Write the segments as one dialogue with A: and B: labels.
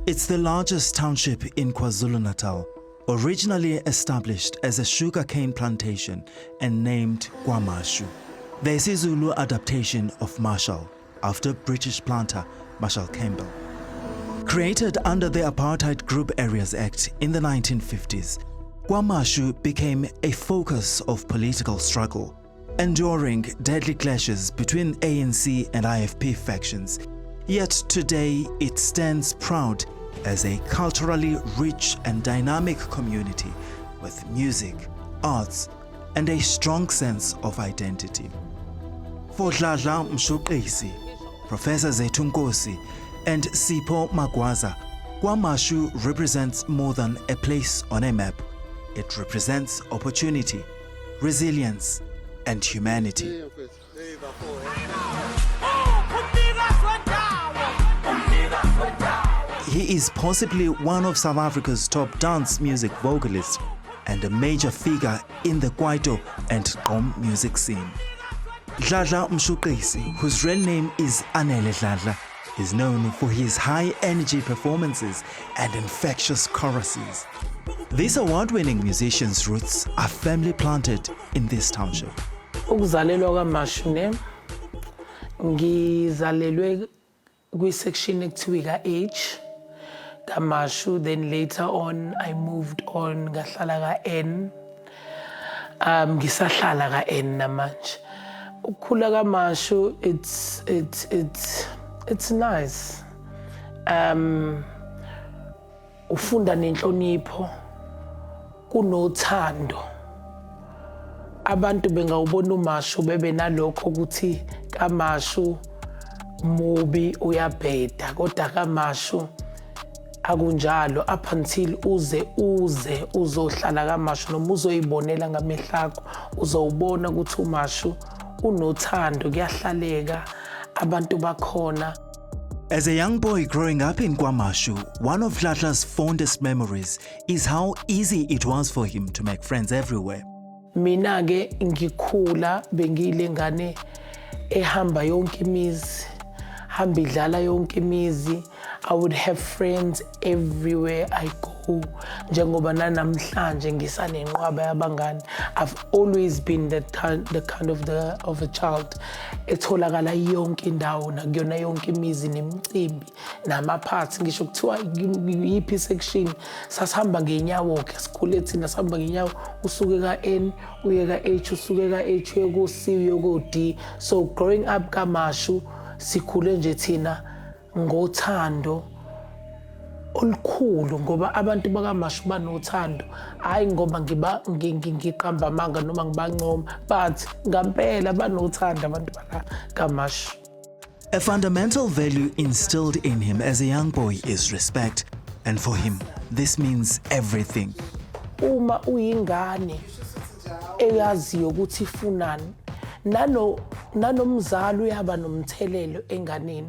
A: It's the largest township in KwaZulu-Natal, originally established as a sugarcane plantation and named KwaMashu. The isiZulu adaptation of Marshall, after British planter Marshall Campbell. Created under the Apartheid Group Areas Act in the 1950s, KwaMashu became a focus of political struggle, enduring deadly clashes between ANC and IFP factions. Yet today it stands proud as a culturally rich and dynamic community with music, arts, and a strong sense of identity. For Dladla Mshuqisi, Professor Zethu Nkosi, and Sipho Magwaza, KwaMashu represents more than a place on a map. It represents opportunity, resilience, and humanity. He is possibly one of South Africa's top dance music vocalists and a major figure in the Kwaito and Gqom music scene. Dladla Mshuqisi, whose real name is Anele Dladla, is known for his high-energy performances and infectious choruses. These award-winning musicians' roots are firmly planted in this township.
B: Ukuzalelwa KwaMashu ngizalelwe kwi-section ekuthiwa ka-H KwaMashu, then later on I moved on ngahlala ka-N, ngisahlala ka-N namanje. Ukukhula KwaMashu, it's nice. Ufunda nenhlonipho, kunothando. Abantu bengawubona uMashu bebe nalokho ukuthi KwaMashu mubi uyabheda, kodwa KwaMashu akunjalo up until uze uzohlala KwaMashu noma uzoyibonela ngamehlo akho uzowubona ukuthi uMashu unothando, kuyahlaleka, abantu bakhona.
A: As a young boy growing up in KwaMashu, one of Dladla's fondest memories is how easy it was for him to make friends everywhere.
B: Mina ke ngikhula bengile ngane ehamba yonke imizi, hamba idlala yonke imizi. I would have friends everywhere I go. Njengoba namhlanje ngisanenqwaba yabangani. I've always been the kind of a child etholakala yonke indawo nakuyona yonke imizi nemicimbi namaphathi. Ngisho kuthiwa yiphi section sasihamba ngenyawo ke, sikhule thina sihamba ngenyawo usuke ka-N uye ka-H, usuke ka-H uye ku-C uye ku-D. So growing up KwaMashu sikhule nje thina ngothando olukhulu, ngoba abantu bakaMashu banothando, hayi ngoba ngiqamba amanga noma ngibancoma, but ngampela banothando abantu bakaMashu.
A: A fundamental value instilled in him as a young boy is respect, and for him this means everything.
B: Uma uyingane eyaziyo ukuthi ifunani, nanomzali uyaba nomthelelo enganeni.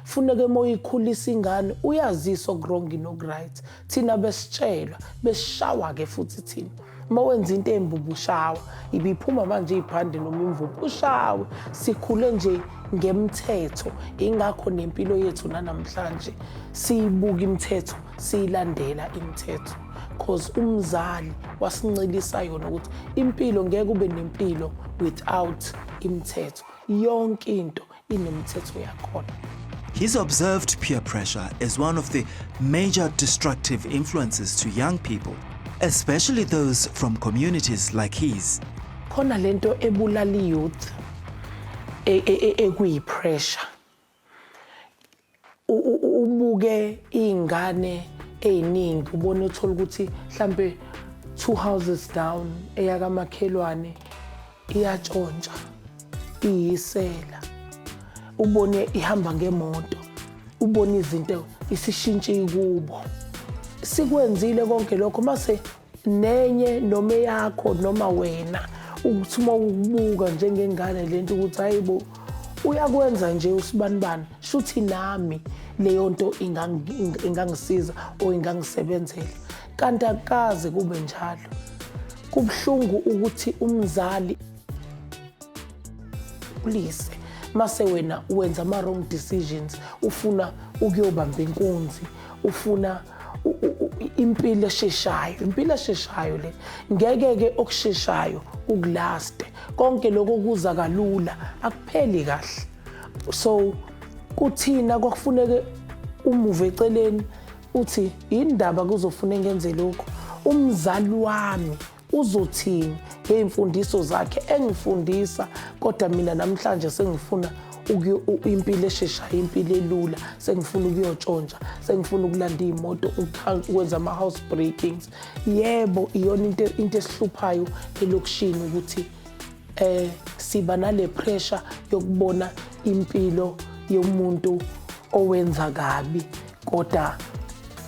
B: Funeke moyikhulisa ingane uyazisa okurong no-right. Thina besitshelwa, besishawa ke futhi thina. Mawenza into embubu ushawa, ibiphuma manje iphande noma imvubu ushawe. Sikhule nje ngemthetho, ingakho nempilo yethu namhlanje siyibuka imithetho, siyilandela imithetho. Because umzali wasincelisa yona ukuthi impilo ngeke ube nempilo without imithetho. Yonke into inemithetho yakhona.
A: He's observed peer pressure as one of the major destructive influences to young people, especially those from communities like his.
B: Khona lento ebulala youth ekuyi-pressure. Ubuke ingane eyiningi ubone uthola ukuthi mhlambe 2 houses down eyakamakhelwane iyatshontsha, iyisela. Ubone ihamba ngemoto, ubone izinto isishintshe kubo. Sikwenzile konke lokho mase nenye noma yakho noma wena ukuthi uma ubuka njengengane lento ukuthi hayibo uyakwenza nje usibanibani, shuthi nami leyo nto ingangisiza o ingangisebenzela. Kanti akaze kube njalo. Kubhlungu ukuthi umzali please mase wena wenza ama wrong decisions, ufuna ukuyobamba inkunzi, ufuna impilo esheshayo le ngeke okusheshayo ukulaste konke lokho kuza kalula akupheli kahle. So kuthina kwakufuneke umuve eceleni uthi indaba kuzofuna ngenze lokho, umzali wami uzothini ngezimfundiso zakhe engifundisa, kodwa mina namhlanje sengifuna impilo esheshayo, impilo elula, sengifuna ukuyotshontsha, sengifuna ukulanda imoto, ukwenza ama house breakings. Yebo, iyona into esihluphayo elokushini ukuthi siba nale pressure yokubona impilo yomuntu owenza kabi, kodwa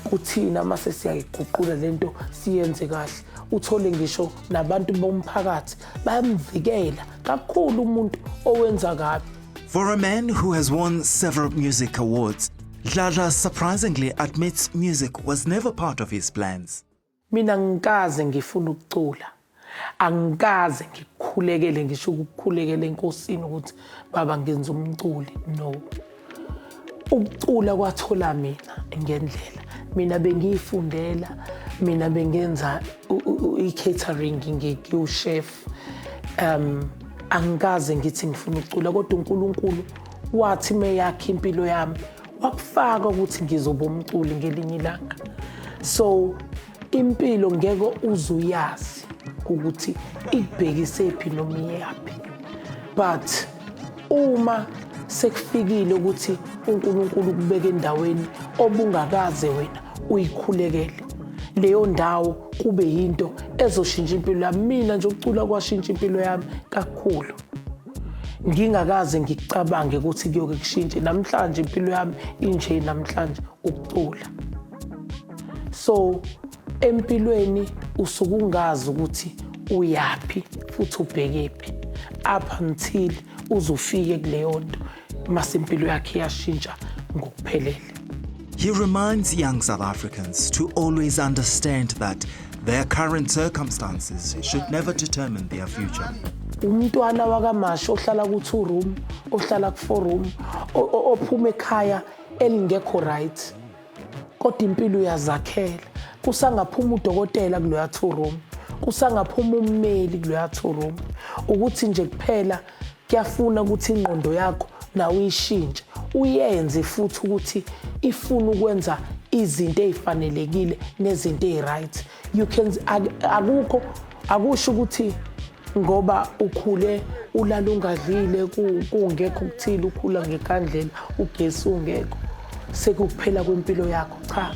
B: kuthina mase siyayiguqula lento siyenze kahle. Uthole ngisho nabantu bomphakathi bayamvikela kakhulu umuntu owenza kabi.
A: For a man who has won several music awards, Dladla surprisingly admits music was never part of his plans.
B: Mina ngikaze ngifuna ukucula. Angikaze ngikukhulekele ngisho ukukhulekela enkosini ukuthi baba ngenza umculi. No. Ukucula kwathola mina ngendlela. Mina bengiyifundela, mina bengenza i-catering ngiyi-chef. Angikaze ngithi ngifuna ukucula, kodwa uNkulunkulu wathi meyakhe impilo yami wakufaka ukuthi ngizoba umculi ngelinye ilanga. So impilo ngeke uzuyazi ukuthi ikubhekise phi noma iyaphi, but uma sekufikile ukuthi uNkulunkulu kubeka endaweni obungakaze wena uyikhulekele, leyo ndawo kube yinto ezoshintsha impilo yami. Mina nje ukucula kwashintsha impilo yami kakhulu, ngingakaze ngikucabange ukuthi kuyoke kushintshe. Namhlanje impilo yami inje namhlanje ukucula. So empilweni usuke ungazi ukuthi uyapi futhi ubhekephi up until uzofike kuleyo nto mase impilo yakhe yashintsha ngokuphelele.
A: He reminds young South Africans to always understand that their current circumstances should never determine their future.
B: Umntwana wakaMashu ohlala ku2 room, ohlala ku4 room, ophuma ekhaya elingekho right, kodwa impilo uyazakhela. Kusangaphuma udokotela kuloya 2 room, kusangaphuma ummeli kuloya 2 room, ukuthi nje kuphela kuyafuna ukuthi ingqondo yakho nawe uyishintshe, uyenze futhi ukuthi ifuna ukwenza izinto ezifanelekile nezinto eziright. You can akusho ukuthi ngoba ukhule ulala ungadlile kungekho ukuthile, ukhula ngekhandlela, ugesi ungekho, sekukuphela kwempilo yakho. Cha,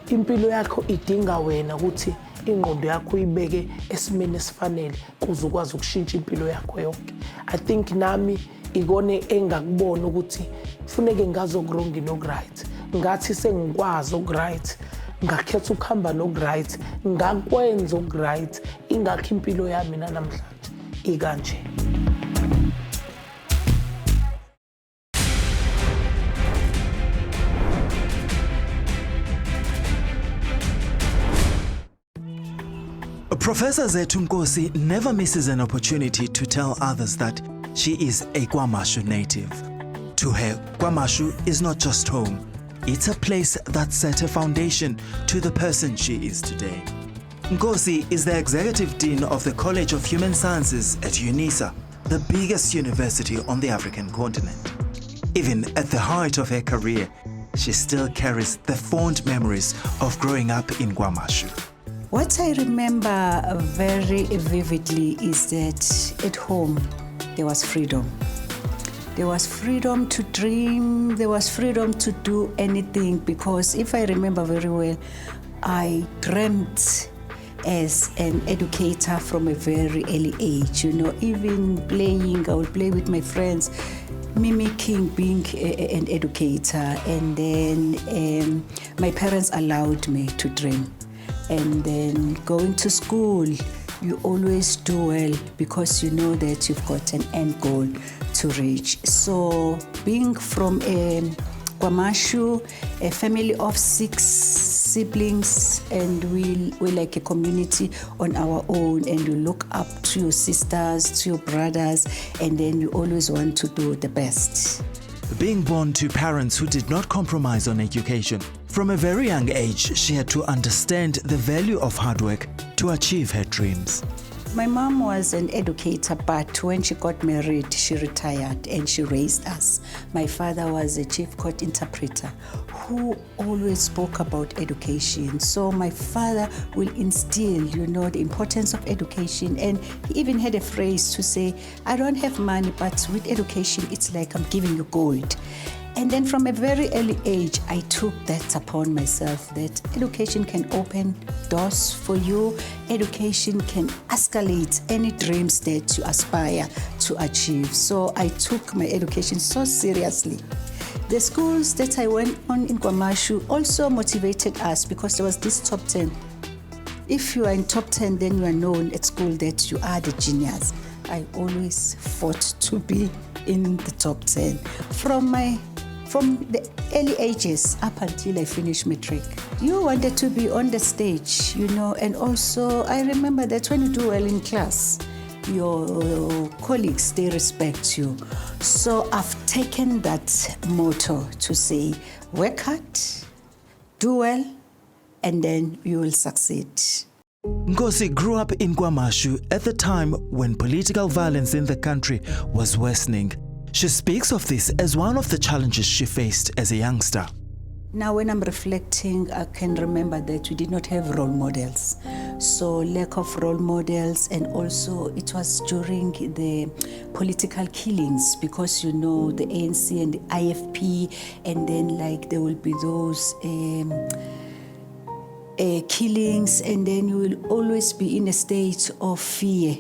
B: impilo yakho idinga wena ukuthi ingqondo yakho uyibeke esimeni esifanele kuze ukwazi ukushintsha impilo yakho yonke. I think nami ikone engakubona ukuthi kufuneke ngazi okurong nokuright. Ngathi sengikwazi okuright, ngakhetha ukuhamba nokuright, ngakwenza okuright, ingakho impilo yami namhlanje ikanje.
A: Professor Zethu Nkosi never misses an opportunity to tell others that she is a KwaMashu native. To her, KwaMashu is not just home, it's a place that set a foundation to the person she is today. Nkosi is the Executive Dean of the College of Human Sciences at UNISA, the biggest university on the African continent. Even at the height of her career, she still carries the fond memories of growing up in KwaMashu.
C: What I remember very vividly is that at home there was freedom. There was freedom to dream, there was freedom to do anything, because if I remember very well, I dreamt as an educator from a very early age. You know, even playing, I would play with my friends, mimicking being an educator. And then my parents allowed me to dream. And then going to school, you always do well because you know that you've got an end goal to reach. So being from KwaMashu, a family of 6 siblings, and we're like a community on our own, and you look up to your sisters, to your brothers, and then you always want to do the best.
A: being born to parents who did not compromise on education. From a very young age, she had to understand the value of hard work to achieve her dreams.
C: My mom was an educator, but when she got married, she retired and she raised us. My father was a chief court interpreter who always spoke about education. So my father will instill, the importance of education. And he even had a phrase to say, I don't have money, but with education, it's like I'm giving you gold. And then from a very early age, I took that upon myself, that education can open doors for you. Education can escalate any dreams that you aspire to achieve. So I took my education so seriously. The schools that I went on in KwaMashu also motivated us because there was this top 10. If you are in top 10, then you are known at school that you are the genius. I always fought to be in the top 10. From the early ages up until I finished matric. You wanted to be on the stage, and also I remember that when you do well in class, your colleagues, they respect you. So I've taken that motto to say, work hard, do well, and then you will succeed.
A: Nkosi grew up in KwaMashu at the time when political violence in the country was worsening. She speaks of this as one of the challenges she faced as a youngster.
C: Now, when I'm reflecting, I can remember that we did not have role models. So lack of role models, and also it was during the political killings because, the ANC and the IFP, and then there will be those killings, and then you will always be in a state of fear,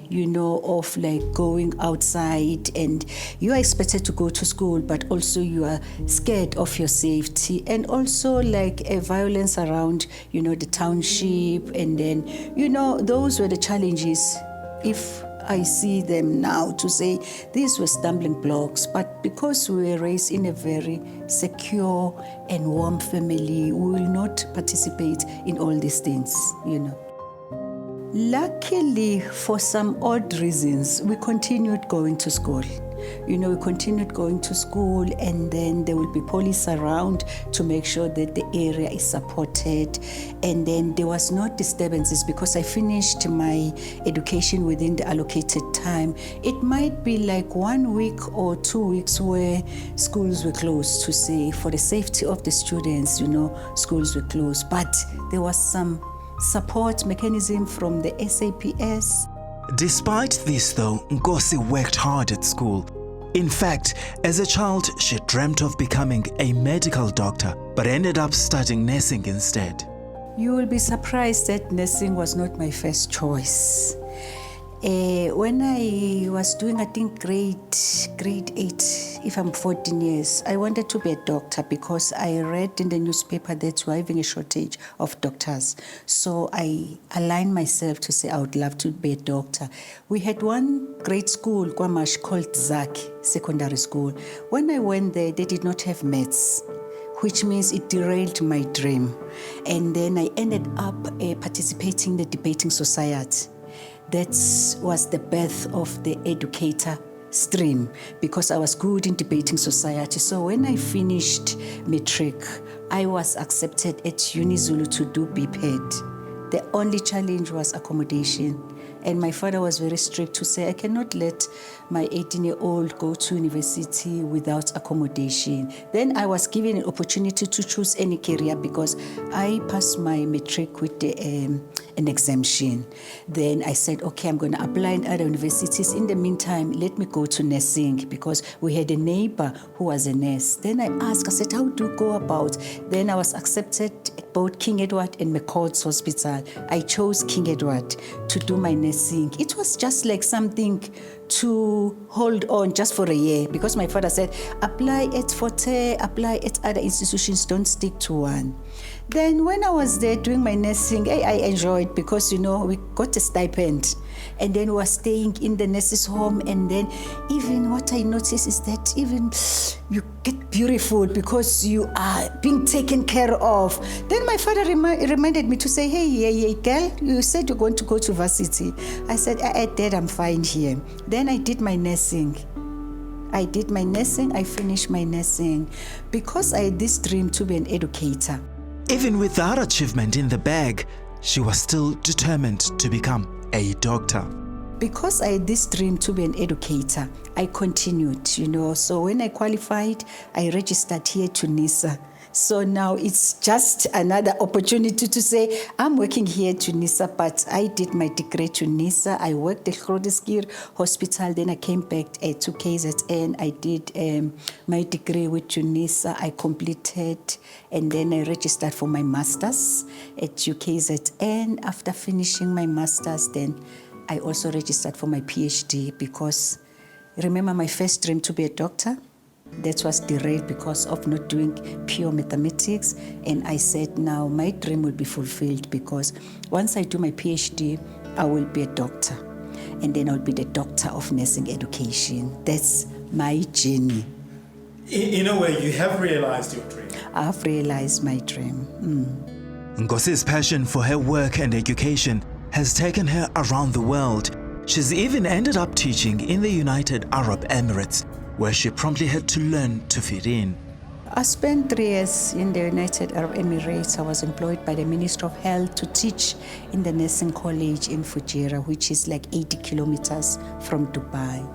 C: of going outside, and you are expected to go to school, but also you are scared of your safety, and also a violence around, the township, and then, those were the challenges. If I see them now to say these were stumbling blocks, but because we were raised in a very secure and warm family, we will not participate in all these things, Luckily, for some odd reasons, we continued going to school. We continued going to school, and then there will be police around to make sure that the area is supported. And then there was no disturbances because I finished my education within the allocated time. It might be 1 week or 2 weeks where schools were closed to say for the safety of the students, schools were closed. But there was some support mechanism from the SAPS.
A: Despite this though, Nkosi worked hard at school. In fact, as a child, she dreamt of becoming a medical doctor, but ended up studying nursing instead.
C: You will be surprised that nursing was not my first choice. When I was doing, I think, grade 8, if I'm 14 years, I wanted to be a doctor because I read in the newspaper that we're having a shortage of doctors. So I aligned myself to say I would love to be a doctor. We had one great school, KwaMashu, called Zaki Secondary School. When I went there, they did not have maths, which means it derailed my dream. And then I ended up participating in the debating society. That was the birth of the educator stream because I was good in debating society. So when I finished matric, I was accepted at Newzroom to do BPED. The only challenge was accommodation. And my father was very strict to say, I cannot let my 18-year-old go to university without accommodation. Then I was given an opportunity to choose any career because I passed my matric with an exemption. Then I said, okay, I'm going to apply in other universities. In the meantime, let me go to nursing because we had a neighbor who was a nurse. Then I asked, I said, how do you go about? Then I was accepted at both King Edward and McCord's Hospital. I chose King Edward to do my nursing. It was just like something to hold on just for a year because my father said, apply at Forte, apply at other institutions, don't stick to one. Then when I was there doing my nursing, I enjoyed because, we got a stipend. And then we were staying in the nurses' home. And then even what I noticed is that even you get beautiful because you are being taken care of. Then my father reminded me to say, hey, girl, you said you're going to go to varsity. I said, Dad, I'm fine here. Then I did my nursing. I did my nursing, I finished my nursing because I had this dream to be an educator.
A: Even with that achievement in the bag, she was still determined to become a doctor.
C: Because I had this dream to be an educator, I continued, So when I qualified, I registered here to NISA. So now it's just another opportunity to say, I'm working here to NISA, but I did my degree to NISA. I worked at Grooteskier Hospital, then I came back to KZN. I did my degree with UNISA. I completed, and then I registered for my master's at UKZN. After finishing my master's, then I also registered for my PhD because, remember my first dream to be a doctor? That was derailed because of not doing pure mathematics. And I said, now my dream will be fulfilled because once I do my PhD, I will be a doctor. And then I'll be the doctor of nursing education. That's my journey.
D: In a way, you have realized your dream.
C: I've realized my dream.
A: Ngosi's passion for her work and education has taken her around the world. She's even ended up teaching in the United Arab Emirates, where she promptly had to learn to fit in.
C: I spent 3 years in the United Arab Emirates. I was employed by the Ministry of Health to teach in the nursing college in Fujairah, which is like 80 kilometers from Dubai.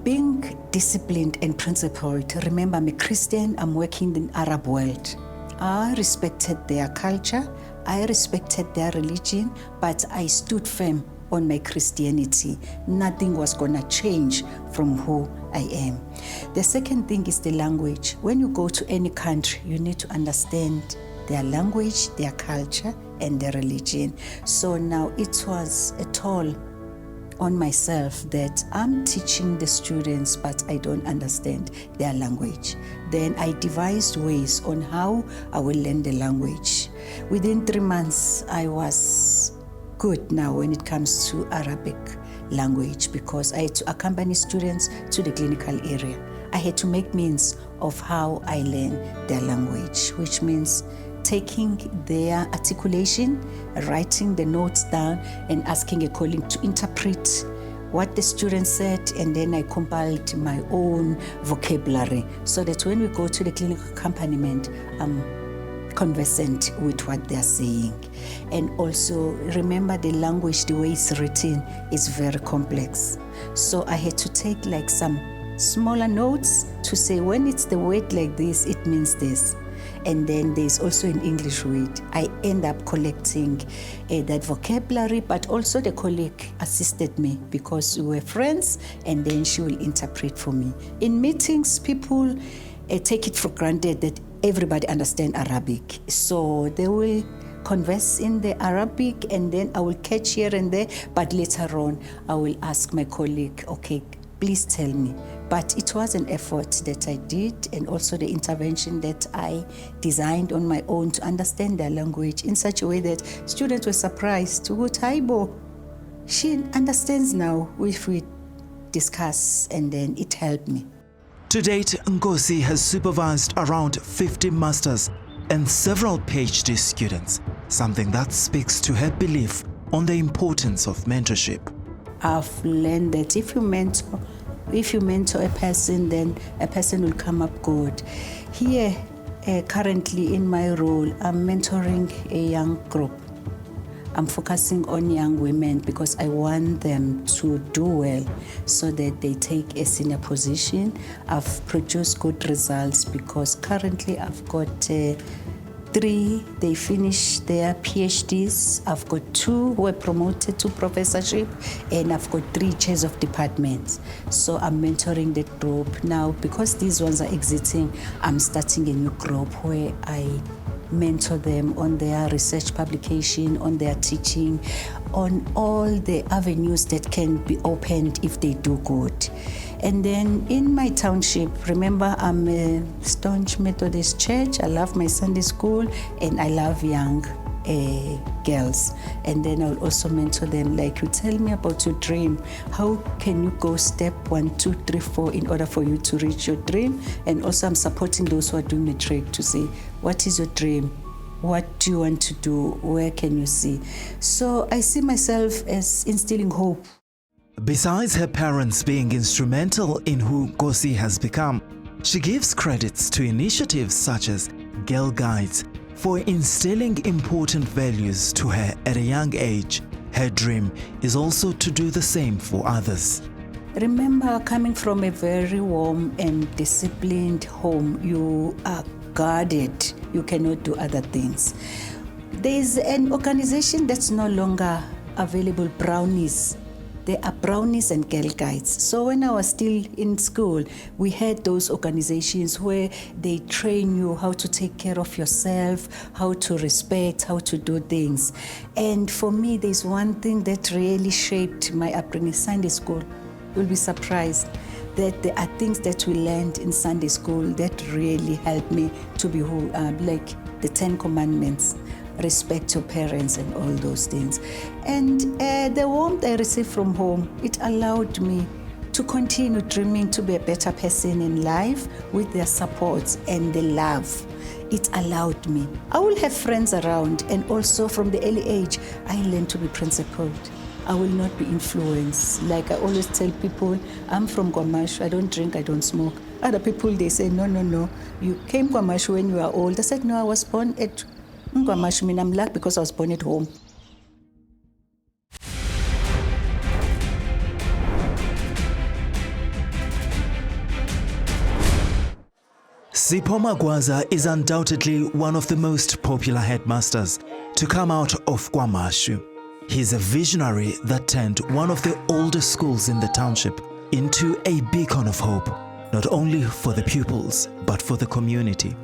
C: Being disciplined and principled, remember I'm a Christian, I'm working in the Arab world. I respected their culture, I respected their religion, but I stood firm on my Christianity. Nothing was gonna change from who I am. The second thing is the language. When you go to any country, you need to understand their language, their culture, and their religion. So now it was a toll on myself that I'm teaching the students, but I don't understand their language. Then I devised ways on how I will learn the language. Within 3 months, I was good now when it comes to Arabic language because I had to accompany students to the clinical area. I had to make means of how I learn their language, which means taking their articulation, writing the notes down, and asking a colleague to interpret what the student said, and then I compiled my own vocabulary so that when we go to the clinical accompaniment, I'm conversant with what they're saying. And also remember the language, the way it's written is very complex. So I had to take like some smaller notes to say when it's the word like this, it means this. And then there's also an English word. I end up collecting that vocabulary, but also the colleague assisted me because we were friends, and then she will interpret for me. In meetings, people take it for granted that everybody understands Arabic. So they will converse in the Arabic, and then I will catch here and there, but later on I will ask my colleague, okay, please tell me. But it was an effort that I did, and also the intervention that I designed on my own to understand their language in such a way that students were surprised. Taibo, she understands now if we discuss, and then it helped me.
A: To date, Ngosi has supervised around 50 masters and several PhD students, something that speaks to her belief on the importance of mentorship.
C: I've learned that if you mentor a person, then a person will come up good. Here, currently in my role, I'm mentoring a young group. I'm focusing on young women because I want them to do well so that they take a senior position. I've produced good results because currently I've got 3, they finished their PhDs. I've got 2 who were promoted to professorship, and I've got 3 chairs of departments. So I'm mentoring that group. Now, because these ones are exiting, I'm starting a new group where I mentor them on their research publication, on their teaching, on all the avenues that can be opened if they do good. And then in my township, remember I'm a staunch Methodist church. I love my Sunday school, and I love young girls. And then I'll also mentor them, like, you tell me about your dream. How can you go step 1, 2, 3, 4 in order for you to reach your dream? And also I'm supporting those who are doing matric to say, what is your dream? What do you want to do? Where can you see? So I see myself as instilling hope.
A: Besides her parents being instrumental in who Nkosi has become, she gives credits to initiatives such as Girl Guides for instilling important values to her at a young age. Her dream is also to do the same for others.
C: Remember, coming from a very warm and disciplined home, you are guarded. You cannot do other things. There's an organization that's no longer available, Brownies. There are Brownies and Girl Guides. So when I was still in school, we had those organizations where they train you how to take care of yourself, how to respect, how to do things. And for me, there's one thing that really shaped my upbringing, Sunday school. You'll be surprised that there are things that we learned in Sunday school that really helped me to be who, like the 10 Commandments, respect your parents and all those things. And the warmth I received from home, it allowed me to continue dreaming to be a better person in life with their support and the love. It allowed me. I will have friends around, and also from the early age, I learned to be principled. I will not be influenced. Like I always tell people, I'm from KwaMashu, I don't drink, I don't smoke. Other people, they say, no, you came KwaMashu when you were old. I said, no, I was born at KwaMashu. I'm lucky because I was born at home.
A: Sipho Magwaza is undoubtedly one of the most popular headmasters to come out of KwaMashu. He's a visionary that turned one of the oldest schools in the township into a beacon of hope, not only for the pupils, but for the community.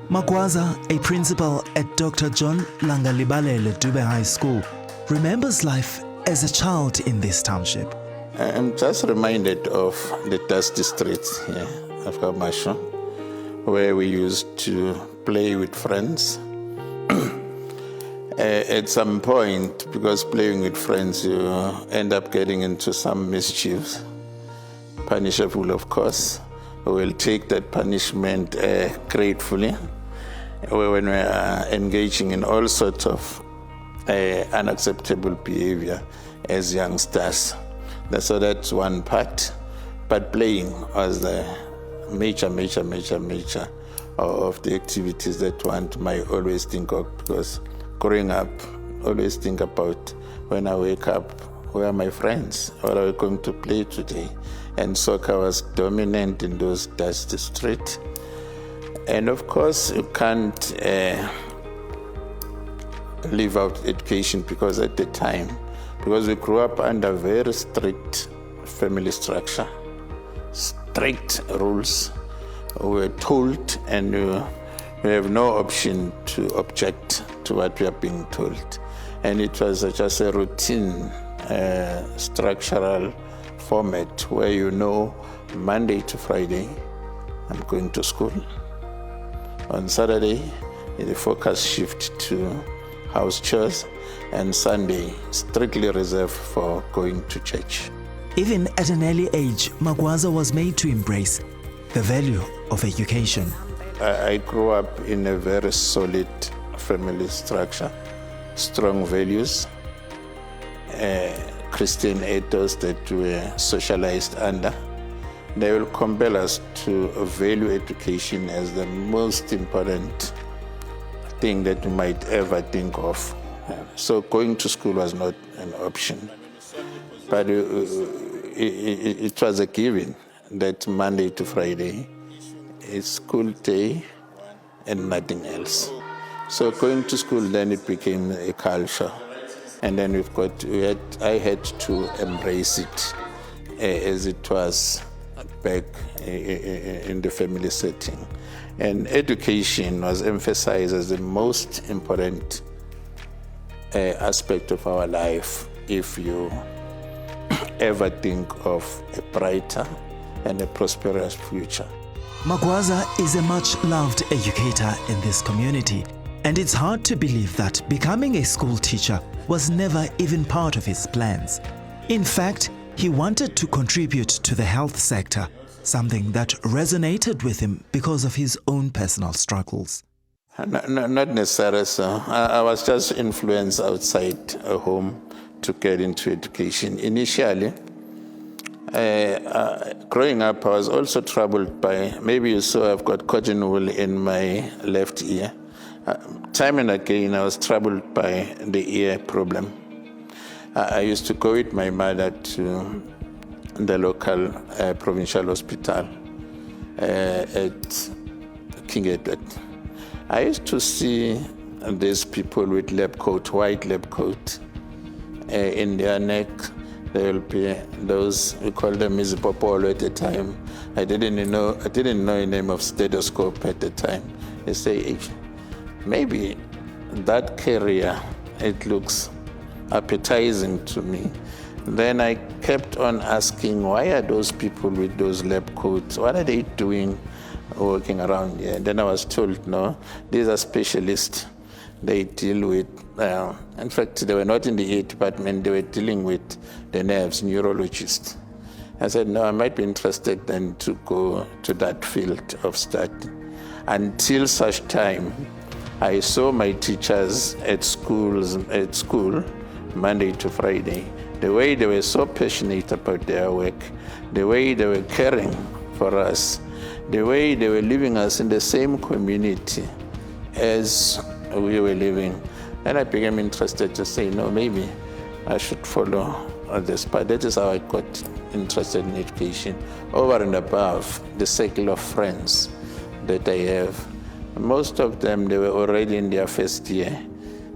A: Magwaza, a principal at Dr. John Langalibalele Dube High School, remembers life as a child in this township.
E: I'm just reminded of the dusty streets here of KwaMashu, where we used to play with friends. At some point, because playing with friends, you end up getting into some mischief, punishable of course. We will take that punishment gratefully when we are engaging in all sorts of unacceptable behavior as youngsters. So that's one part. But playing was the major of the activities that one might always think of, because growing up, always think about when I wake up, where are my friends? What are we going to play today? And soccer was dominant in those dusty streets. And of course, you can't leave out education, because at the time, because we grew up under very strict family structure, strict rules, we were told, and we have no option to object to what we are being told. And it was just a routine structural format where Monday to Friday I'm going to school. On Saturday, the focus shift to house chores, and Sunday strictly reserved for going to church.
A: Even at an early age, Magwaza was made to embrace the value of education.
E: I grew up in a very solid family structure, strong values, Christian ethos that we were socialized under. They will compel us to value education as the most important thing that we might ever think of. So going to school was not an option. But it was a given that Monday to Friday is school day and nothing else. So going to school, then it became a culture. And then I had to embrace it as it was back in the family setting. And education was emphasized as the most important aspect of our life if you ever think of a brighter and a prosperous future.
A: Magwaza is a much-loved educator in this community, and it's hard to believe that becoming a school teacher was never even part of his plans. In fact, he wanted to contribute to the health sector, something that resonated with him because of his own personal struggles.
E: Not necessarily so. I was just influenced outside home to get into education. Initially, Growing up, I was also troubled by, maybe you saw I've got cotton wool in my left ear. Time and again, I was troubled by the ear problem. I used to go with my mother to the local provincial hospital at King Edward. I used to see these people with lab coat, white lab coat, in their neck. There will be those, we call them izipopolo at the time. I didn't know the name of stethoscope at the time. They say, maybe that career, it looks appetizing to me. Then I kept on asking, why are those people with those lab coats, what are they doing working around here? And then I was told, no, these are specialists. They deal with, in fact, they were not in the ear department, they were dealing with the nerves, neurologists. I said, no, I might be interested then to go to that field of study. Until such time, I saw my teachers at school, Monday to Friday, the way they were so passionate about their work, the way they were caring for us, the way they were leaving us in the same community as we were living. And I became interested to say, no, maybe I should follow this path. That is how I got interested in education, over and above the circle of friends that I have. Most of them, they were already in their first year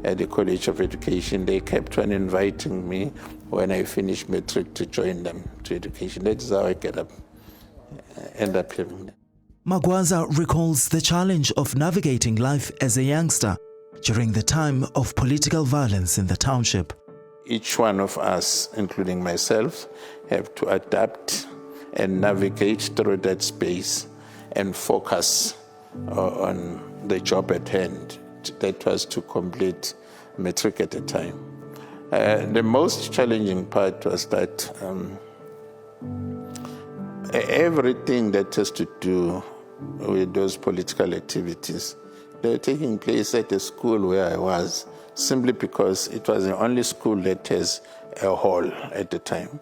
E: at the College of Education. They kept on inviting me when I finished matric to join them to education. That is how I end up having them.
A: Magwaza recalls the challenge of navigating life as a youngster during the time of political violence in the township.
E: Each one of us, including myself, have to adapt and navigate through that space and focus on the job at hand. That was to complete matric at the time. The most challenging part was that everything that has to do with those political activities, they were taking place at the school where I was, simply because it was the only school that has a hall at the time.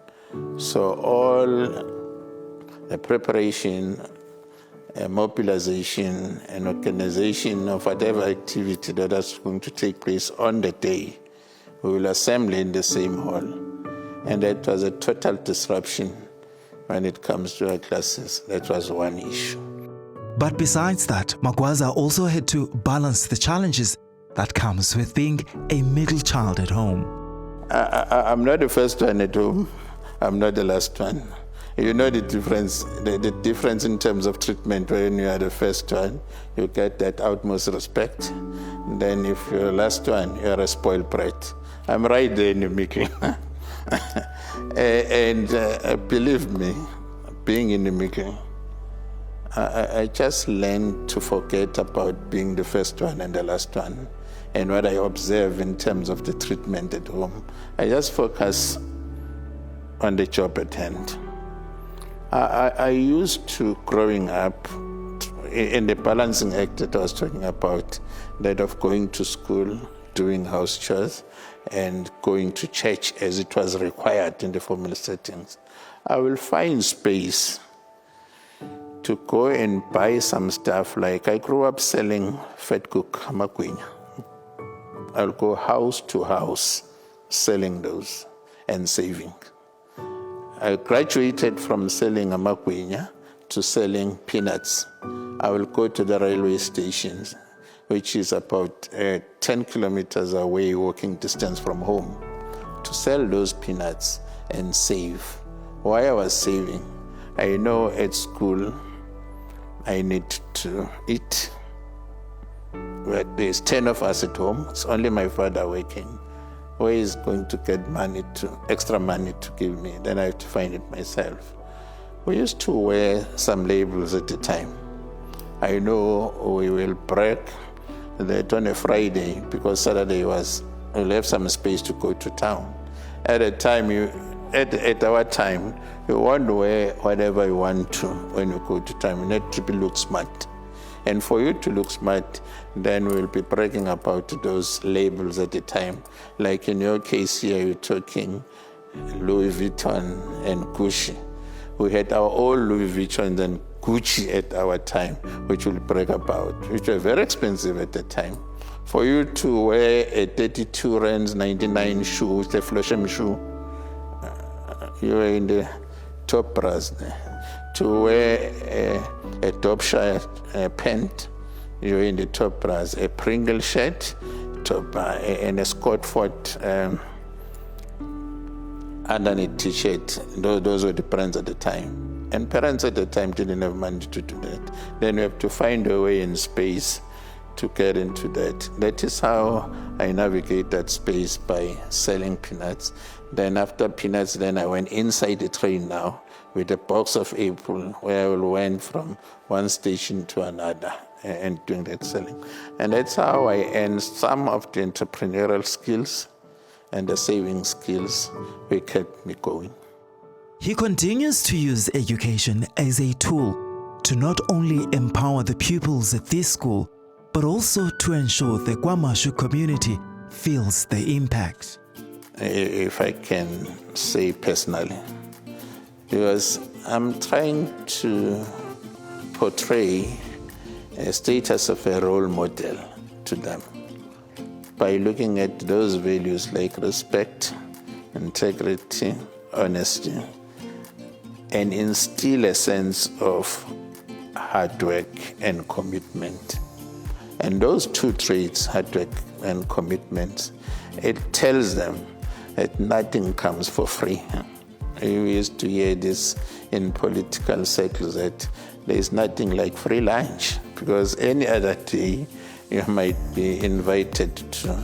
E: So all the preparation, mobilization, and organization of whatever activity that was going to take place on the day, we will assemble in the same hall. And that was a total disruption when it comes to our classes. That was one issue.
A: But besides that, Magwaza also had to balance the challenges that comes with being a middle child at home.
E: I'm not the first one at home. I'm not the last one. You know the difference, the difference in terms of treatment. When you are the first one, you get that utmost respect. Then if you're the last one, you're a spoiled brat. I'm right there in the middle. and believe me, being in the middle, I just learned to forget about being the first one and the last one, and what I observe in terms of the treatment at home. I just focus on the job at hand. I used to, growing up, in the balancing act that I was talking about, that of going to school, doing house chores, and going to church as it was required in the formal settings, I will find space to go and buy some stuff. Like I grew up selling fat cook magwinya. I'll go house to house selling those and saving. I graduated from selling a magwinya to selling peanuts. I will go to the railway stations, which is about 10 kilometers away, walking distance from home, to sell those peanuts and save. Why I was saving? I know at school I need to eat. But there's 10 of us at home. It's only my father working. Where is going to get money extra money to give me? Then I have to find it myself. We used to wear some labels at the time. I know we will break that on a Friday because Saturday we'll have some space to go to town. At a time, at our time, you won't wear whatever you want to when you go to town. You need to look smart. And for you to look smart, then we'll be bragging about those labels at the time. Like in your case here, you're talking Louis Vuitton and Gucci. We had our old Louis Vuitton and Gucci at our time, which will break about, which were very expensive at the time. For you to wear a 32 rands 99 shoe, the Flosham shoe, you were in the top brass there. To wear a Topshire pant, you were in the top brass. A Pringle shirt, top, and a Scotford underneath t-shirt. Those were the brands at the time. And parents at the time didn't have money to do that. Then you have to find a way in space to get into that. That is how I navigate that space, by selling peanuts. Then after peanuts, then I went inside the train now with a box of apple, where I went from one station to another and doing that selling. And that's how I earned some of the entrepreneurial skills and the saving skills which kept me going.
A: He continues to use education as a tool to not only empower the pupils at this school, but also to ensure the KwaMashu community feels the impact.
E: If I can say personally, because I'm trying to portray a status of a role model to them by looking at those values like respect, integrity, honesty, and instill a sense of hard work and commitment. And those two traits, hard work and commitment, it tells them that nothing comes for free. We used to hear this in political circles, that there is nothing like free lunch, because any other day you might be invited to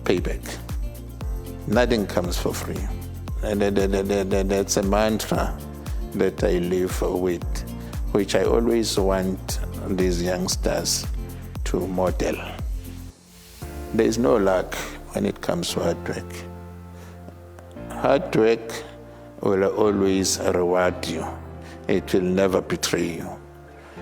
E: pay back. Nothing comes for free. And that's a mantra that I live with, which I always want these youngsters to model. There is no luck when it comes to hard work. Hard work will always reward you. It will never betray you.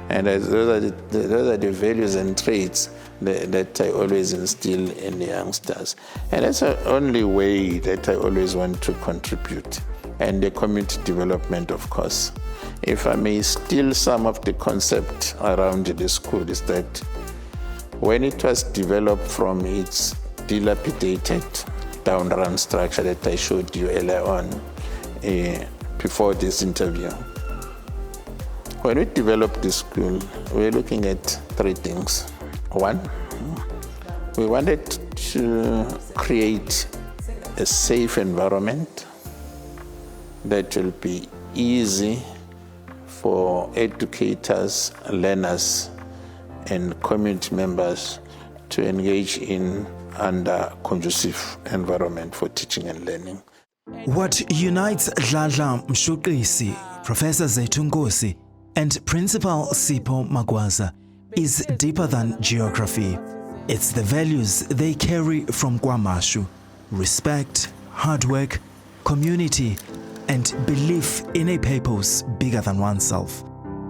E: And those are the values and traits that I always instill in the youngsters. And that's the only way that I always want to contribute. And the community development, of course. If I may steal some of the concept around the school, is that when it was developed from its dilapidated down-run structure that I showed you earlier on before this interview, when we developed this school, we were looking at three things. One, we wanted to create a safe environment that will be easy for educators, learners, and community members to engage in under conducive environment for teaching and learning.
A: What unites Dladla Mshuqisi, Professor Zethu Nkosi, and Principal Sipho Magwaza is deeper than geography. It's the values they carry from KwaMashu: respect, hard work, community, and belief in a purpose bigger than oneself.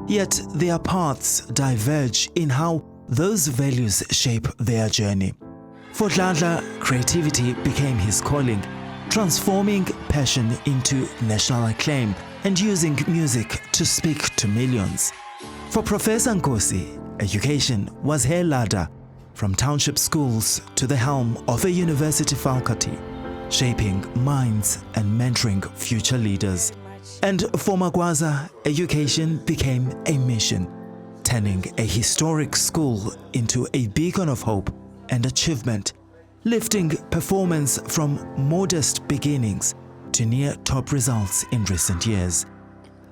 A: Yet their paths diverge in how those values shape their journey. For Dladla, creativity became his calling, transforming passion into national acclaim and using music to speak to millions. For Professor Nkosi, education was her ladder, from township schools to the helm of a university faculty, shaping minds and mentoring future leaders. And for Magwaza, education became a mission, turning a historic school into a beacon of hope and achievement, lifting performance from modest beginnings to near top results in recent years.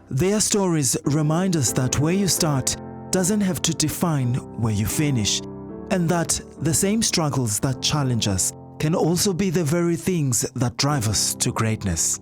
A: Their stories remind us that where you start doesn't have to define where you finish, and that the same struggles that challenge us can also be the very things that drive us to greatness.